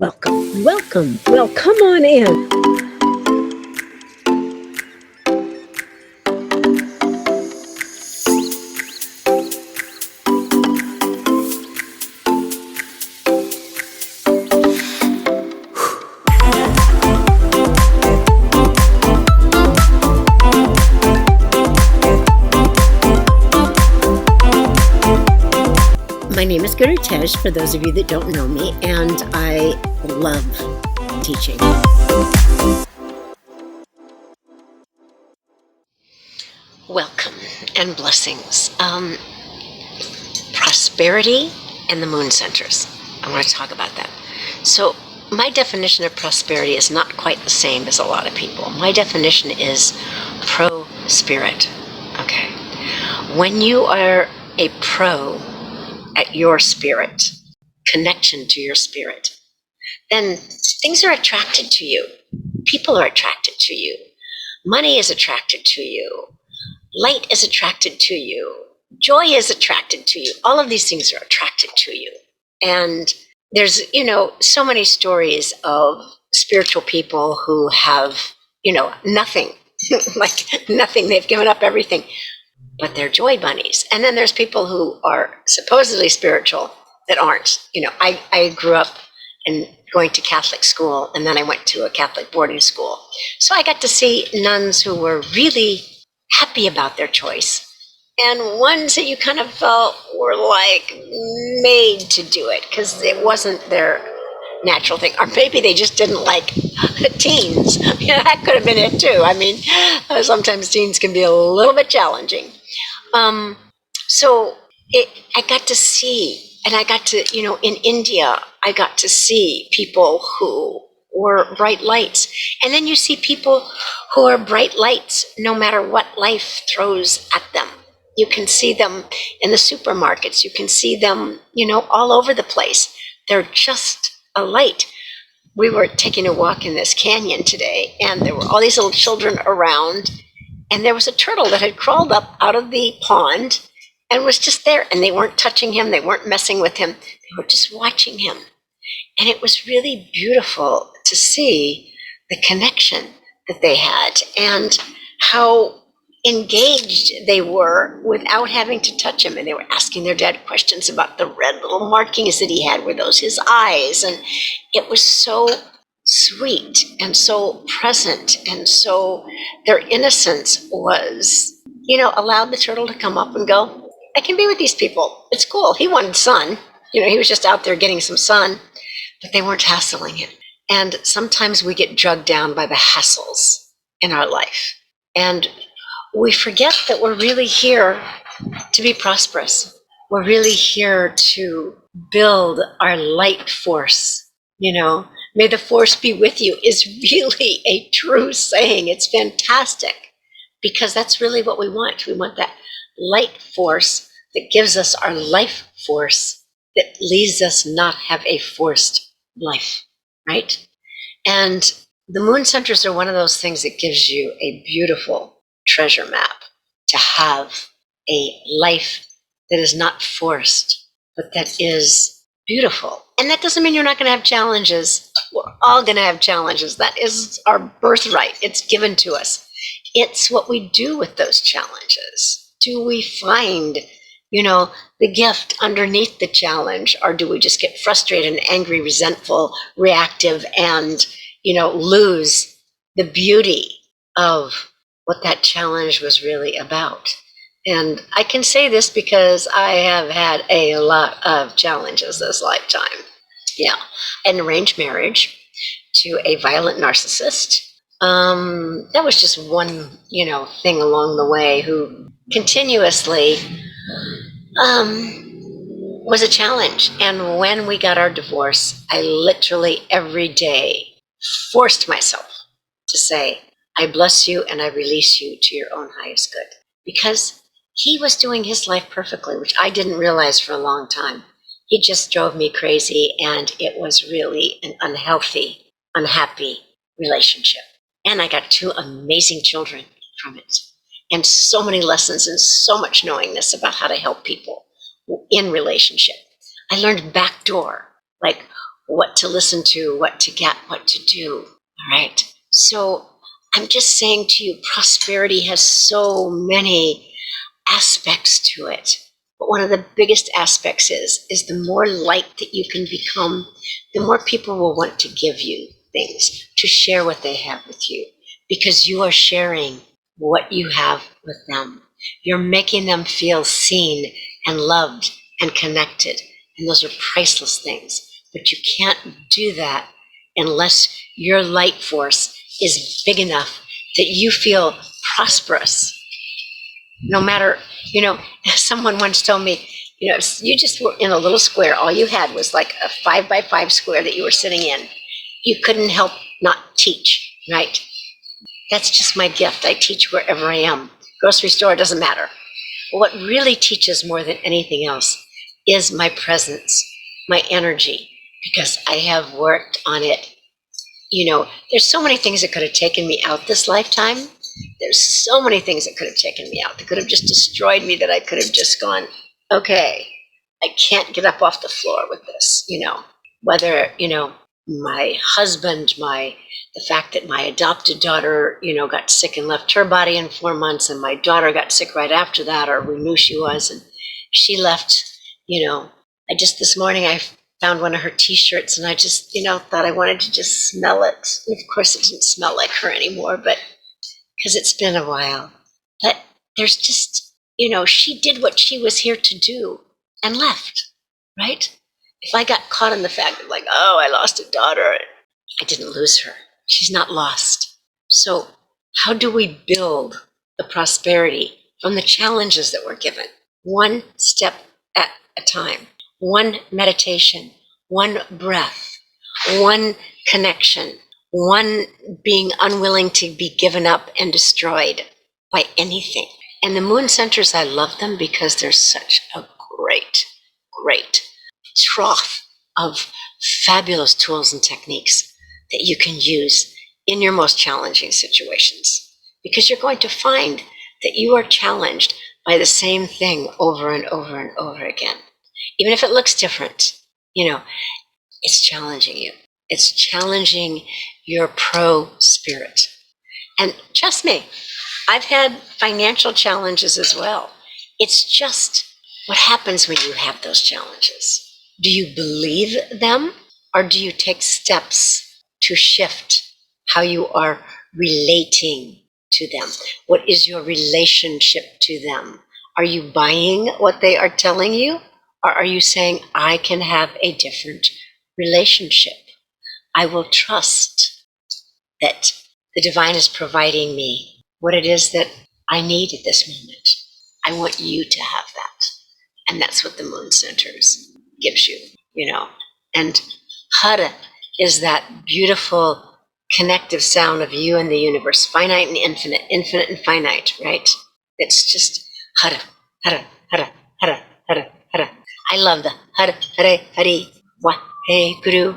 Welcome, welcome. Well, come on in. My name is Gurutej, for those of you that don't know me, and I love teaching. Welcome and blessings. Prosperity and the moon centers. I want to talk about that. So my definition of prosperity is not quite the same as a lot of people. My definition is pro-spirit. Okay. When you are a pro at your spirit, connection to your spirit, then things are attracted to you. People are attracted to you. Money is attracted to you. Light is attracted to you. Joy is attracted to you. All of these things are attracted to you. And there's, so many stories of spiritual people who have, nothing, like nothing. They've given up everything, but they're joy bunnies. And then there's people who are supposedly spiritual that aren't. I grew up and going to Catholic school, and then I went to a Catholic boarding school. So I got to see nuns who were really happy about their choice, and ones that you kind of felt were like made to do it because it wasn't their natural thing, or maybe they just didn't like teens. That could have been it too. I mean, sometimes teens can be a little bit challenging. I got to see, and I got to, in India, I got to see people who were bright lights. And then you see people who are bright lights no matter what life throws at them. You can see them in the supermarkets. You can see them, all over the place. They're just a light. We were taking a walk in this canyon today, and there were all these little children around, and there was a turtle that had crawled up out of the pond and was just there, and they weren't touching him. They weren't messing with him. They were just watching him. And it was really beautiful to see the connection that they had and how engaged they were without having to touch him. And they were asking their dad questions about the red little markings that he had. Were those his eyes? And it was so sweet and so present. And so their innocence was, allowed the turtle to come up and go, I can be with these people. It's cool. He wanted sun. He was just out there getting some sun, but they weren't hassling him. And sometimes we get drugged down by the hassles in our life. And we forget that we're really here to be prosperous. We're really here to build our light force. May the force be with you is really a true saying. It's fantastic because that's really what we want. We want that light force that gives us our life force that leaves us not have a forced life, right? And the moon centers are one of those things that gives you a beautiful treasure map to have a life that is not forced, but that is beautiful. And that doesn't mean you're not going to have challenges. We're all going to have challenges. That is our birthright. It's given to us. It's what we do with those challenges. Do we find, the gift underneath the challenge, or do we just get frustrated and angry, resentful, reactive, and, lose the beauty of what that challenge was really about? And I can say this because I have had a lot of challenges this lifetime. Yeah, an arranged marriage to a violent narcissist. That was just one, thing along the way who continuously was a challenge. And when we got our divorce, I literally every day forced myself to say, I bless you and I release you to your own highest good. Because he was doing his life perfectly, which I didn't realize for a long time. He just drove me crazy, and it was really an unhealthy, unhappy relationship. And I got 2 amazing children from it, and so many lessons and so much knowingness about how to help people in relationship. I learned backdoor, like what to listen to, what to get, what to do. All right. So I'm just saying to you, prosperity has so many aspects to it. But one of the biggest aspects is the more light that you can become, the more people will want to give you things, to share what they have with you, because you are sharing what you have with them. You're making them feel seen and loved and connected. And those are priceless things. But you can't do that unless your light force is big enough that you feel prosperous. No matter, someone once told me, you just were in a little square. All you had was like a 5x5 square that you were sitting in. You couldn't help not teach, right? That's just my gift. I teach wherever I am. Grocery store, doesn't matter. But what really teaches more than anything else is my presence, my energy, because I have worked on it. There's so many things that could have taken me out this lifetime. There's so many things that could have taken me out, that could have just destroyed me, that I could have just gone, okay, I can't get up off the floor with this, whether, my husband, the fact that my adopted daughter, got sick and left her body in 4 months, and my daughter got sick right after that, or we knew she was, and she left, this morning I found one of her t-shirts, and I just, thought I wanted to just smell it. And of course it didn't smell like her anymore, but because it's been a while. But there's just, she did what she was here to do and left, right? If I got caught in the fact of like, oh, I lost a daughter, I didn't lose her. She's not lost. So how do we build the prosperity from the challenges that we're given? One step at a time, one meditation, one breath, one connection, one being unwilling to be given up and destroyed by anything. And the moon centers, I love them because they're such a great trough of fabulous tools and techniques that you can use in your most challenging situations. Because you're going to find that you are challenged by the same thing over and over and over again. Even if it looks different, it's challenging you. It's challenging your pro spirit. And trust me, I've had financial challenges as well. It's just what happens when you have those challenges. Do you believe them, or do you take steps to shift how you are relating to them? What is your relationship to them? Are you buying what they are telling you, or are you saying, I can have a different relationship? I will trust that the divine is providing me what it is that I need at this moment. I want you to have that. And that's what the moon centers gives you, And Hara is that beautiful connective sound of you and the universe, finite and infinite, infinite and finite, right? It's just Hara, Hara, Hara, Hara, Hara, Hara. I love the Hara, Hare, Hari, Wa, Hey, Guru,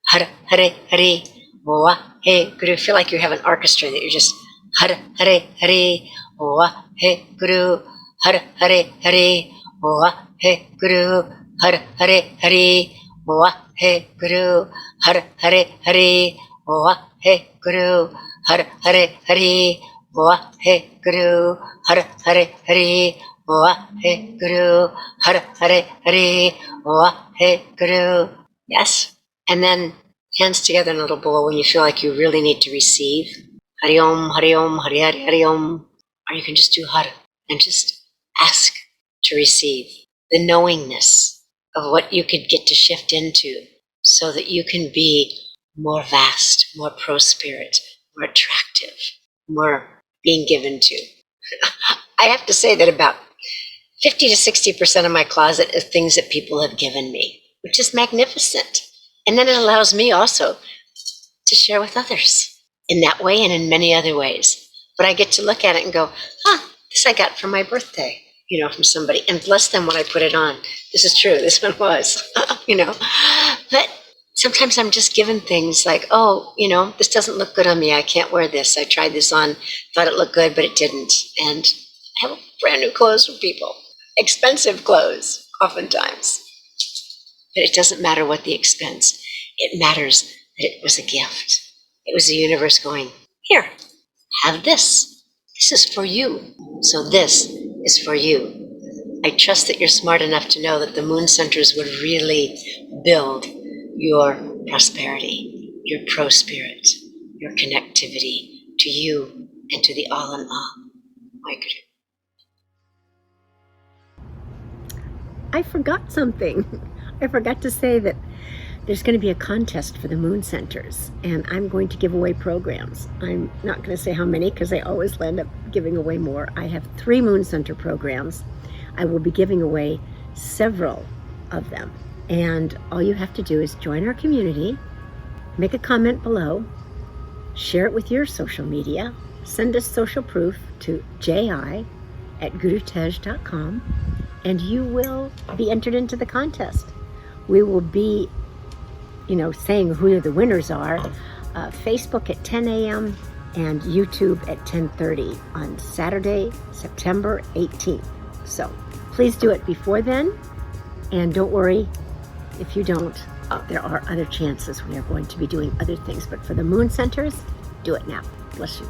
Hara, Hare, Hari, Wa, Hey, Guru. Feel like you have an orchestra that you're just Hara, Hare, Hari, Wa, Hey, Guru, Hara, Hare, Hari, Wa, Hey, Guru, Hara, Hare, Hari, Wa, Hey, Guru, Hara, Hare, Hari, Wa, Hey, Guru, Hara, Hare, Hari, Wa, Hey, Guru, Hara, Hare, Hari, Wa, Hey, Guru, Hara, Hare, Hari, Wa, Hey, Guru. Yes. And then hands together in a little bowl when you feel like you really need to receive. Hari Om, Hari Om, Hari Hari, Hari Om. Or you can just do Hara and just ask to receive the knowingness of what you could get to shift into so that you can be more vast, more pro-spirit, more attractive, more being given to. I have to say that about 50 to 60% of my closet is things that people have given me, which is magnificent. And then it allows me also to share with others in that way and in many other ways. But I get to look at it and go, this I got for my birthday, from somebody, and bless them when I put it on. This is true. This one was, But sometimes I'm just given things like, this doesn't look good on me. I can't wear this. I tried this on, thought it looked good, but it didn't. And I have brand new clothes for people. Expensive clothes, oftentimes. But it doesn't matter what the expense. It matters that it was a gift. It was the universe going, here, have this. This is for you. So this is for you. I trust that you're smart enough to know that the moon centers would really build your prosperity, your pro-spirit, your connectivity to you and to the all in all. My goodness. I forgot something. I forgot to say that there's going to be a contest for the moon centers, and I'm going to give away programs. I'm not going to say how many because I always end up giving away more. I have 3 moon center programs. I will be giving away several of them. And all you have to do is join our community, make a comment below, share it with your social media, send us social proof to ji@gurutej.com, and you will be entered into the contest. We will be, saying who the winners are. Facebook at 10 a.m. and YouTube at 10:30 on Saturday, September 18th. So please do it before then, and don't worry if you don't. There are other chances. We are going to be doing other things, but for the moon centers, do it now. Bless you.